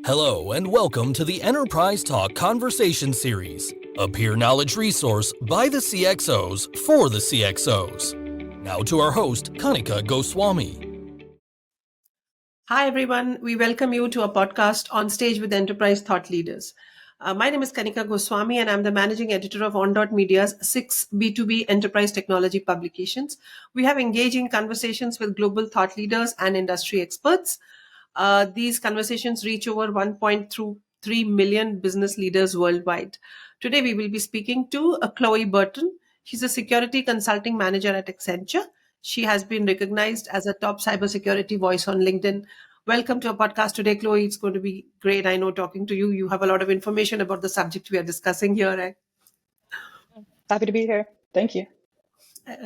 Hello and welcome to the Enterprise Talk Conversation Series, a peer knowledge resource by the CXOs for the CXOs. Now to our host, Kanika Goswami. Hi everyone, we welcome you to a podcast on stage with enterprise thought leaders. My name is Kanika Goswami and I'm the managing editor of On Media's 6 B2B enterprise technology publications. We have engaging conversations with global thought leaders and industry experts. These conversations reach over 1.3 million business leaders worldwide. Today, we will be speaking to Chloe Burton. She's a security consulting manager at Accenture. She has been recognized as a top cybersecurity voice on LinkedIn. Welcome to our podcast today, Chloe. It's going to be great. I know talking to you, you have a lot of information about the subject we are discussing here. Happy to be here. Thank you.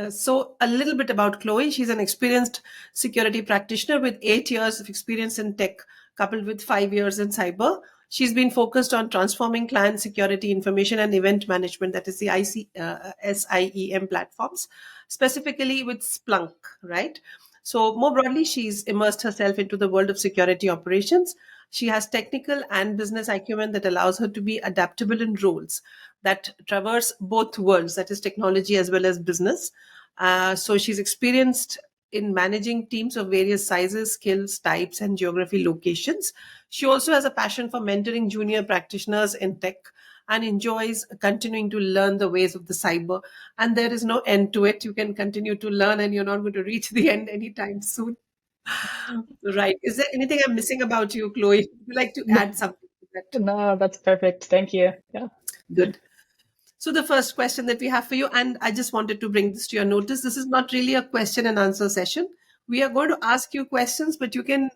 So a little bit about Chloe. She's an experienced security practitioner with 8 years of experience in tech, coupled with 5 years in cyber. She's been focused on transforming client security information and event management, that is the SIEM platforms, specifically with Splunk, right? So more broadly, she's immersed herself into the world of security operations. She has technical and business acumen that allows her to be adaptable in roles that traverse both worlds, that is technology as well as business. So she's experienced in managing teams of various sizes, skills, types, and geography locations. She also has a passion for mentoring junior practitioners in tech and enjoys continuing to learn the ways of the cyber. And there is no end to it. You can continue to learn and you're not going to reach the end anytime soon. Right. Is there anything I'm missing about you, Chloe? Would you like to add something to that? No, that's perfect. Thank you. Yeah. Good. So the first question that we have for you, and I just wanted to bring this to your notice, this is not really a question and answer session. We are going to ask you questions, but you can,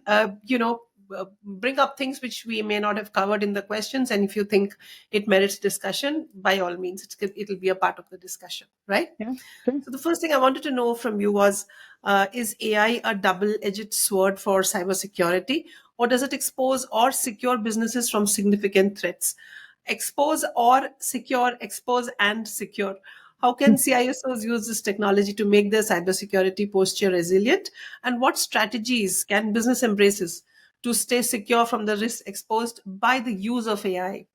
bring up things which we may not have covered in the questions. And if you think it merits discussion, by all means, it'll be a part of the discussion, right? Yeah. Sure. So the first thing I wanted to know from you was, is AI a double-edged sword for cybersecurity, or does it expose or secure businesses from significant threats? Expose and secure. How can CISOs use this technology to make their cybersecurity posture resilient? And what strategies can business embraces to stay secure from the risks exposed by the use of AI?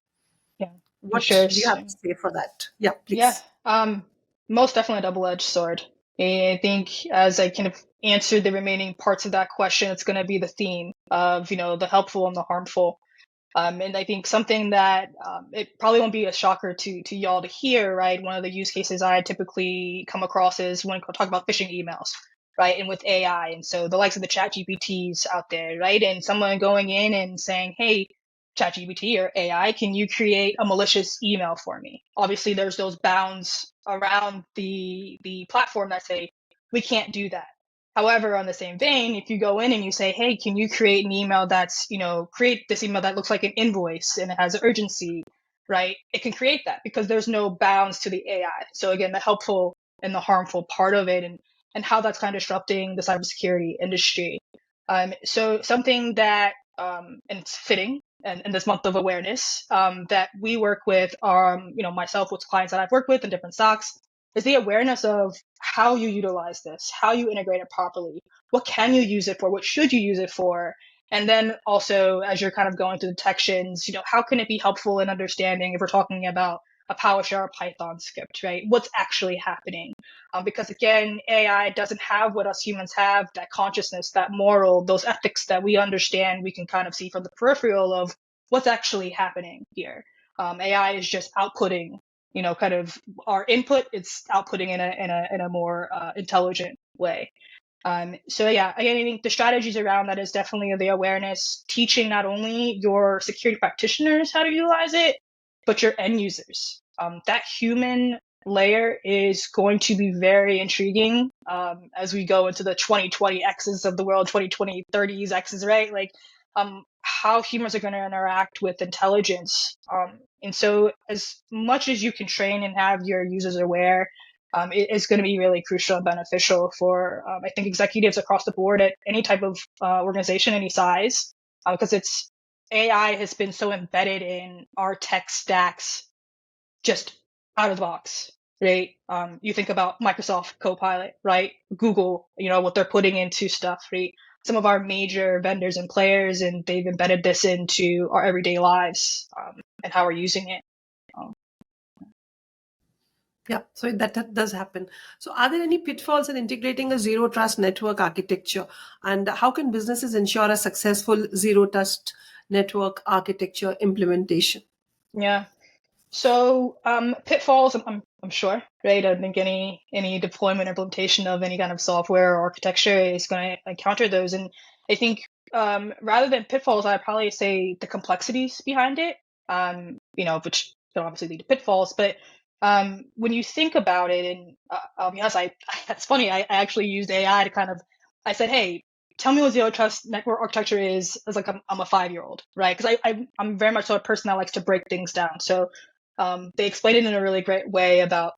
Yeah. What Sure. do you have to say for that? Yeah, please. Yeah. Most definitely a double-edged sword. I think as I kind of answer the remaining parts of that question, it's going to be the theme of, the helpful and the harmful. And I think something that it probably won't be a shocker to y'all to hear, right? One of the use cases I typically come across is when I talk about phishing emails, right? And with AI. And so the likes of the chat GPTs out there, right? And someone going in and saying, hey, chat GPT or AI, can you create a malicious email for me? Obviously, there's those bounds around the platform that say, we can't do that. However, on the same vein, if you go in and you say, hey, can you create an email that's, create this email that looks like an invoice and it has urgency, right? It can create that because there's no bounds to the AI. So again, the helpful and the harmful part of it and how that's kind of disrupting the cybersecurity industry. So something that, and it's fitting and in this month of awareness, that we work with, myself with clients that I've worked with in different SOCs, is the awareness of how you utilize this, how you integrate it properly, what can you use it for, what should you use it for, and then also as you're kind of going through detections, how can it be helpful in understanding if we're talking about a PowerShell or Python script, right? What's actually happening? Because again, AI doesn't have what us humans have, that consciousness, that moral, those ethics that we understand, we can kind of see from the peripheral of what's actually happening here. AI is just outputting kind of our input, it's outputting in a more intelligent way. So yeah, again, I think the strategies around that is definitely the awareness, teaching not only your security practitioners how to utilize it, but your end users. That human layer is going to be very intriguing as we go into the 2020 X's of the world, 2020 30s X's, right? Like how humans are going to interact with intelligence. And so as much as you can train and have your users aware, it is going to be really crucial and beneficial for, I think, executives across the board at any type of organization, any size, because AI has been so embedded in our tech stacks just out of the box, right? You think about Microsoft Copilot, right? Google, what they're putting into stuff, right? some of our major vendors and players, and they've embedded this into our everyday lives and how we're using it. Yeah, so that does happen. So, are there any pitfalls in integrating a zero trust network architecture? And how can businesses ensure a successful zero trust network architecture implementation? Yeah. So pitfalls, I'm sure, right? I think any deployment implementation of any kind of software or architecture is going to encounter those, and I think rather than pitfalls, I'd probably say the complexities behind it, which can obviously lead to pitfalls. But when you think about it, and I'll be honest, that's funny. I actually used AI to I said, hey, tell me what zero trust network architecture is. As like I'm a 5-year-old, right? Because I'm very much so a person that likes to break things down. So they explained it in a really great way about,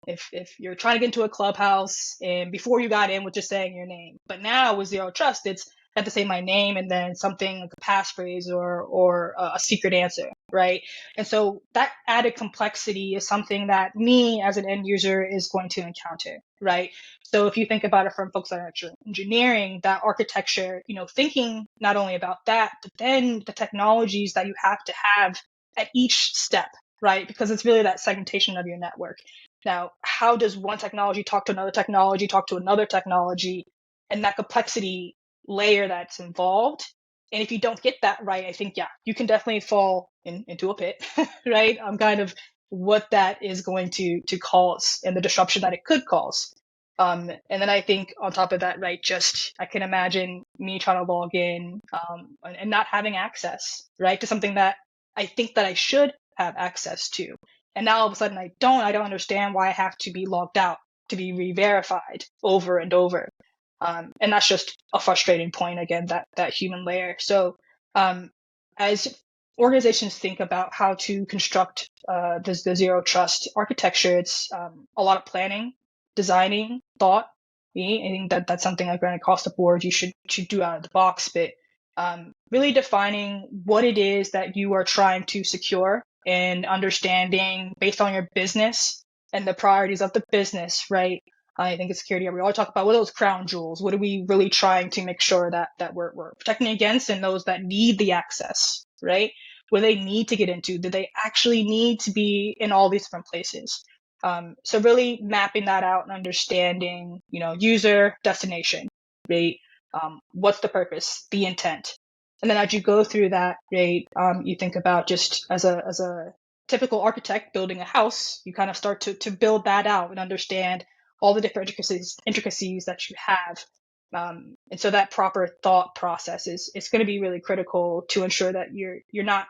if you're trying to get into a clubhouse and before you got in with just saying your name, but now with zero trust, it's I have to say my name and then something like a passphrase or a secret answer, right? And so that added complexity is something that me as an end user is going to encounter, right? So if you think about it from folks that are actually engineering, that architecture, thinking not only about that, but then the technologies that you have to have at each step, right? Because it's really that segmentation of your network. Now, how does one technology talk to another technology, and that complexity layer that's involved? And if you don't get that right, I think, yeah, you can definitely fall into a pit, right? Kind of what that is going to cause and the disruption that it could cause. And then I think on top of that, right, just I can imagine me trying to log in and not having access, right, to something that I think that I should have access to. And now all of a sudden I don't understand why I have to be logged out to be re-verified over and over. And that's just a frustrating point, again, that human layer. So as organizations think about how to construct the zero trust architecture, it's a lot of planning, designing, thought. I think that's something like right across the board you should do out of the box, but really defining what it is that you are trying to secure and understanding based on your business and the priorities of the business, right? I think in security, we always talk about what are those crown jewels? What are we really trying to make sure that we're protecting against, and those that need the access, right? Where they need to get into? Do they actually need to be in all these different places? So really mapping that out and understanding, user destination, right? What's the purpose, the intent, and then as you go through that, right, you think about just as a typical architect building a house, you kind of start to build that out and understand all the different intricacies that you have. And so that proper thought process is going to be really critical to ensure that you're not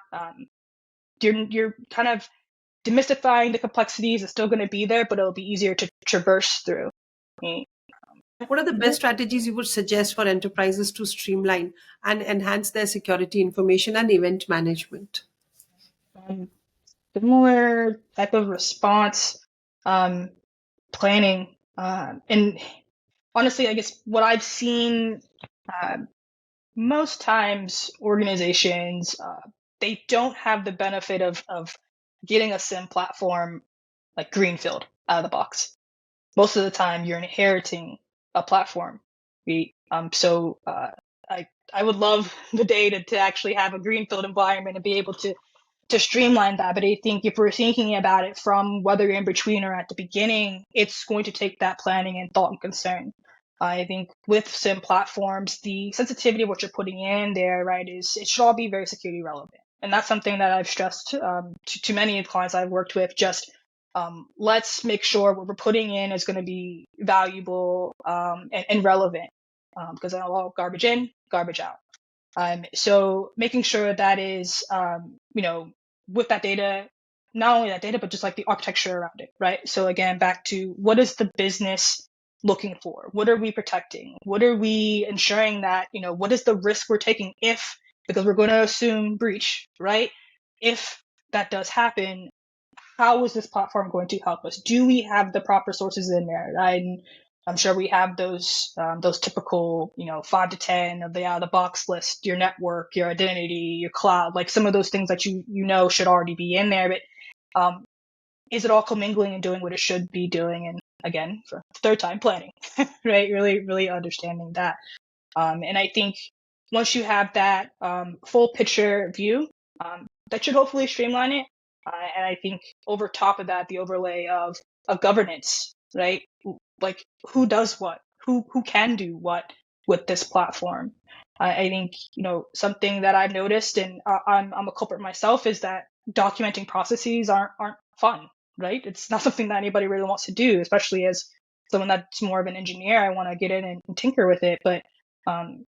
you're kind of demystifying the complexities. It's still going to be there, but it'll be easier to traverse through. What are the best strategies you would suggest for enterprises to streamline and enhance their security information and event management? Similar type of response, planning, and honestly, I guess what I've seen most times, organizations they don't have the benefit of getting a SIM platform like greenfield out of the box. Most of the time, you're inheriting a platform. So I would love the day to actually have a greenfield environment and be able to streamline that. But I think if we're thinking about it from whether you're in between or at the beginning, it's going to take that planning and thought and concern. I think with SIM platforms, the sensitivity of what you're putting in there, right, is it should all be very security relevant. And that's something that I've stressed to many clients I've worked with. Just let's make sure what we're putting in is going to be valuable and relevant, because I know all garbage in, garbage out. So making sure that is, with that data, not only that data, but just like the architecture around it, right? So again, back to what is the business looking for? What are we protecting? What are we ensuring that, what is the risk we're taking because we're going to assume breach, right? If that does happen, how is this platform going to help us? Do we have the proper sources in there? Right? And I'm sure we have those typical, 5 to 10 of the out of the box list, your network, your identity, your cloud, like some of those things that you should already be in there. But is it all commingling and doing what it should be doing? And again, for the third time, planning, right? Really, really understanding that. And I think once you have that full picture view, that should hopefully streamline it. And I think over top of that, the overlay of governance, right? Like who does what, who can do what with this platform. I think something that I've noticed, and I'm a culprit myself, is that documenting processes aren't fun, right? It's not something that anybody really wants to do, especially as someone that's more of an engineer. I want to get in and tinker with it, but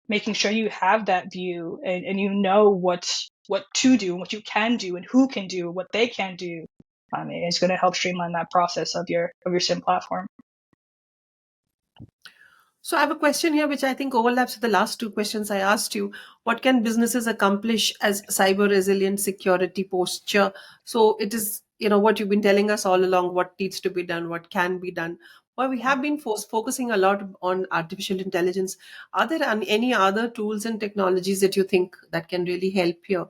making sure you have that view and you know what to do, what you can do, and who can do what they can do, is going to help streamline that process of your SIM platform. So I have a question here which I think overlaps with the last two questions I asked you. What can businesses accomplish as cyber resilient security posture? So it is, what you've been telling us all along, what needs to be done, what can be done. Well, we have been focusing a lot on artificial intelligence. Are there any other tools and technologies that you think that can really help here?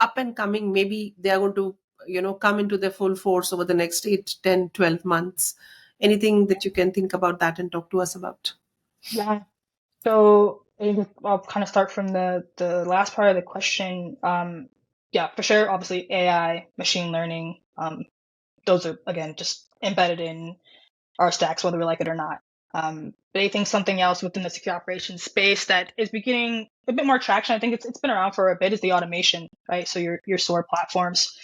Up and coming, maybe they are going to, come into their full force over the next 8, 10, 12 months. Anything that you can think about that and talk to us about? Yeah. So I'll kind of start from the last part of the question. Yeah, for sure. Obviously, AI, machine learning. Those are again just embedded in our stacks, whether we like it or not. But I think something else within the secure operations space that is beginning a bit more traction, I think it's been around for a bit, is the automation, right? So your SOAR platforms.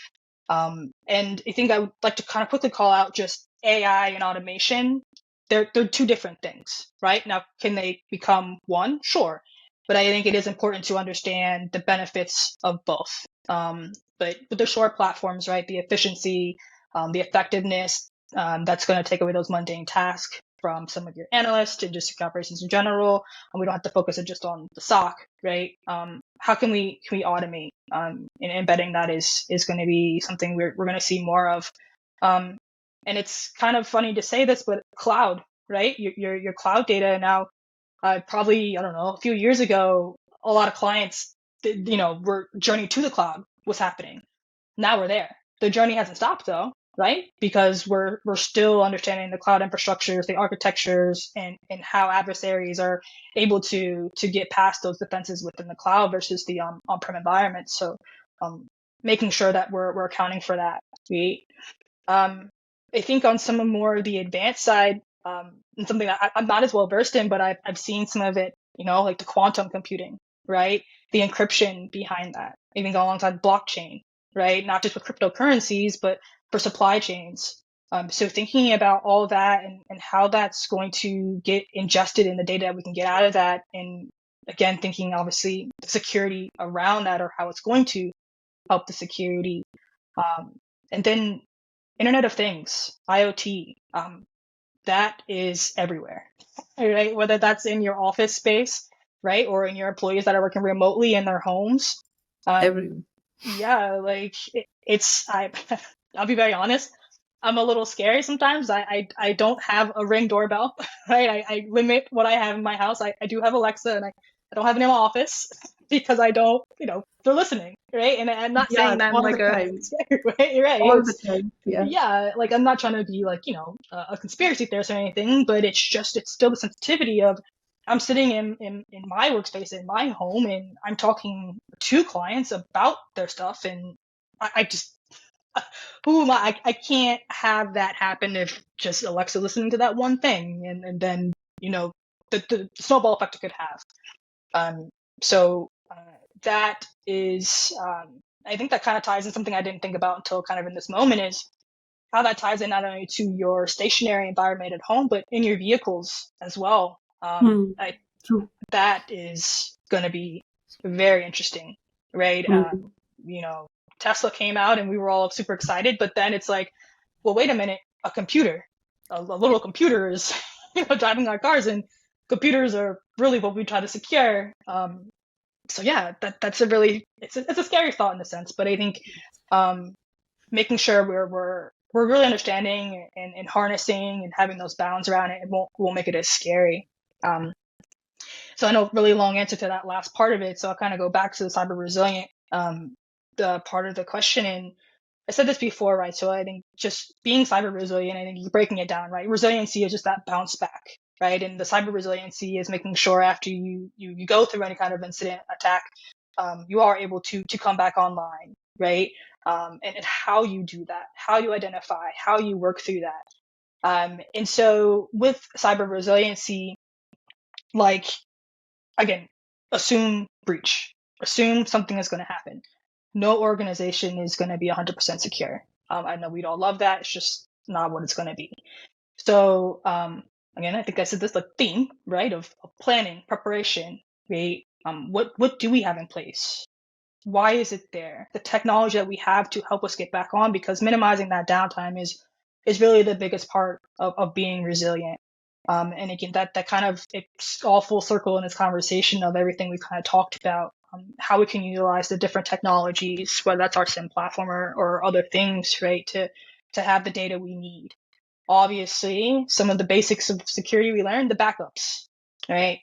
And I think I would like to kind of quickly call out just AI and automation. They're two different things, right? Now, can they become one? Sure. But I think it is important to understand the benefits of both. But with the SOAR platforms, right, the efficiency, the effectiveness, that's going to take away those mundane tasks from some of your analysts and just secure operations in general. And we don't have to focus it just on the SOC, right? How can we automate? And embedding that is going to be something we're going to see more of. And it's kind of funny to say this, but cloud, right? Your cloud data now, probably, I don't know, a few years ago, a lot of clients, were journey to the cloud was happening. Now we're there. The journey hasn't stopped though, right? Because we're still understanding the cloud infrastructures, the architectures, and how adversaries are able to get past those defenses within the cloud versus the on-prem environment. So making sure that we're accounting for that. I think on some of more of the advanced side, and something that I'm not as well versed in, but I've seen some of it, like the quantum computing, right? The encryption behind that, even alongside blockchain, right? Not just with cryptocurrencies, but for supply chains. So thinking about all that and how that's going to get ingested in the data that we can get out of that. And again, thinking obviously the security around that or how it's going to help the security. And then Internet of Things, IoT, that is everywhere, right? Whether that's in your office space, right? Or in your employees that are working remotely in their homes. Everyone. Yeah, like I'll be very honest. I'm a little scary sometimes. I don't have a Ring doorbell, right? I limit what I have in my house. I do have Alexa, and I don't have it in my office because I don't, they're listening, right? And I'm not saying that in all like the time. right? All the time. Yeah. Yeah, like I'm not trying to be like, a conspiracy theorist or anything, but it's still the sensitivity of I'm sitting in my workspace in my home and I'm talking to clients about their stuff, and I just who am I? I can't have that happen if just Alexa listening to that one thing and then the snowball effect it could have. So that is I think that kind of ties in something I didn't think about until kind of in this moment, is how that ties in not only to your stationary environment at home, but in your vehicles as well. True. That is going to be very interesting, right? Tesla came out and we were all super excited, but then it's like, well, wait a minute, a computer, a little computer is driving our cars, and computers are really what we try to secure. So yeah, that's it's a scary thought in a sense, but I think making sure we're really understanding and harnessing and having those bounds around it won't make it as scary. So I know really long answer to that last part of it. So I'll kind of go back to the cyber resilient the part of the question. And I said this before, right? So I think just being cyber resilient, I think you're breaking it down, right? Resiliency is just that bounce back. right? And the cyber resiliency is making sure after you go through any kind of incident attack, you are able to come back online, right? And how you do that, how you identify, how you work through that. And so with cyber resiliency, like, again, assume breach, assume something is going to happen. No organization is going to be 100% secure. I know we'd all love that. It's just not what it's going to be. So again, I think I said this, the theme, right, of planning, preparation, right? What do we have in place? Why is it there? The technology that we have to help us get back on, because minimizing that downtime is really the biggest part of being resilient. And again, that kind of, it's all full circle in this conversation of everything we've kind of talked about, how we can utilize the different technologies, whether that's our SIM platform or other things, right, to have the data we need. Obviously, some of the basics of security we learned, the backups, right?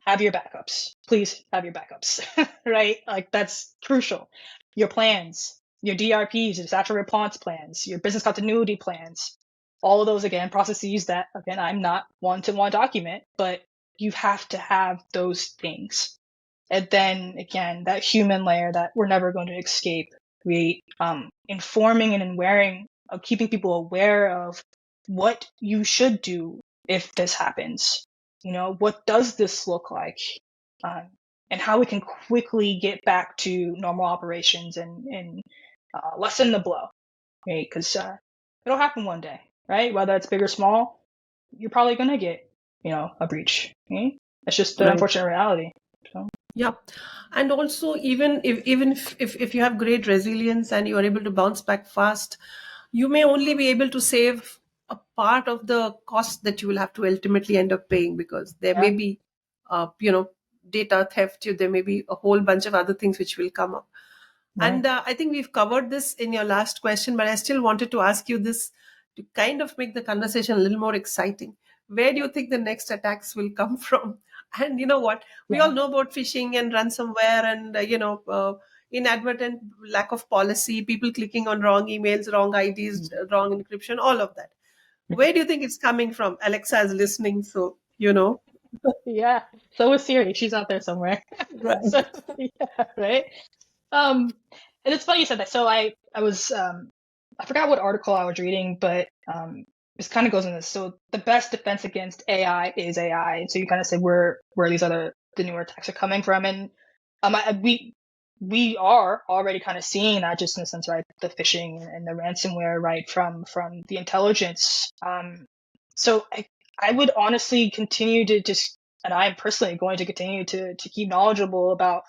Have your backups. Please have your backups, right? Like, that's crucial. Your plans, your DRPs, your disaster response plans, your business continuity plans, all of those, again, processes that, again, I'm not one to one document, but you have to have those things. And then, again, that human layer that we're never going to escape, informing and keeping people aware of what you should do if this happens. What does this look like? And how we can quickly get back to normal operations and lessen the blow, right? Because it'll happen one day, right? Whether it's big or small, you're probably going to get, a breach, right? That's just the Right. unfortunate reality. So. Yeah. And also, even if you have great resilience and you are able to bounce back fast, you may only be able to save a part of the cost that you will have to ultimately end up paying, because there may Yeah. be, data theft, there may be a whole bunch of other things which will come up. Right. And I think we've covered this in your last question, but I still wanted to ask you this to kind of make the conversation a little more exciting. Where do you think the next attacks will come from? And you know what? We Yeah. all know about phishing and ransomware and, inadvertent lack of policy, people clicking on wrong emails, wrong IDs, wrong encryption, all of that. Where do you think it's coming from? Alexa is listening, so, Yeah. So is Siri. She's out there somewhere. Right. So, yeah, right. And it's funny you said that. So I was I forgot what article I was reading, but this kind of goes in this. So the best defense against AI is AI. And so you kind of said where the newer attacks are coming from, and we are already kind of seeing that, just in a sense, right? The phishing and the ransomware, right, from the intelligence. So I would honestly continue to just, and I am personally going to continue to keep knowledgeable about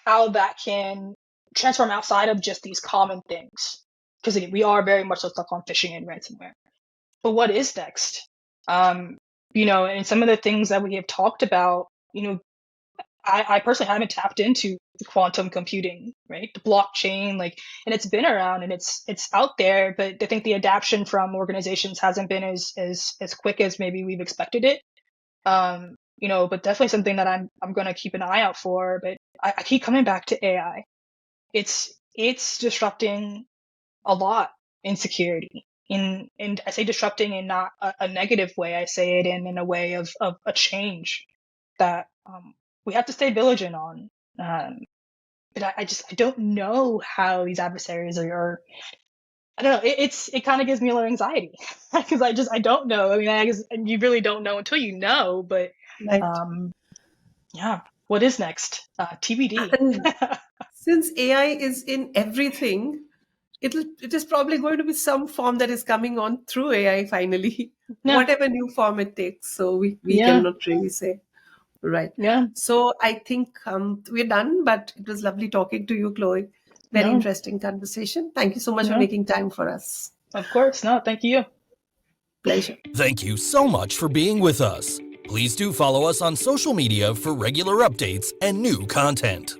how that can transform outside of just these common things. Because again, we are very much so stuck on phishing and ransomware. But what is next? And some of the things that we have talked about, I personally haven't tapped into the quantum computing, right? The blockchain, and it's been around and it's out there, but I think the adaptation from organizations hasn't been as quick as maybe we've expected it. But definitely something that I'm going to keep an eye out for. But I keep coming back to AI. It's disrupting a lot in security. And I say disrupting in not a negative way. I say it in a way of a change that we have to stay vigilant on. But I don't know how these adversaries are. I don't know. It kind of gives me a little anxiety because I don't know. I mean, I guess you really don't know until you know. But Right. yeah, what is next? TBD. And since AI is in everything, it is probably going to be some form that is coming on through AI finally, Yeah. whatever new form it takes. So we Yeah. cannot really say. Right. Yeah. So I think we're done, but it was lovely talking to you, Chloe. Very No. interesting conversation. Thank you so much for No. making time for us. Of course. No, thank you. Pleasure. Thank you so much for being with us. Please do follow us on social media for regular updates and new content.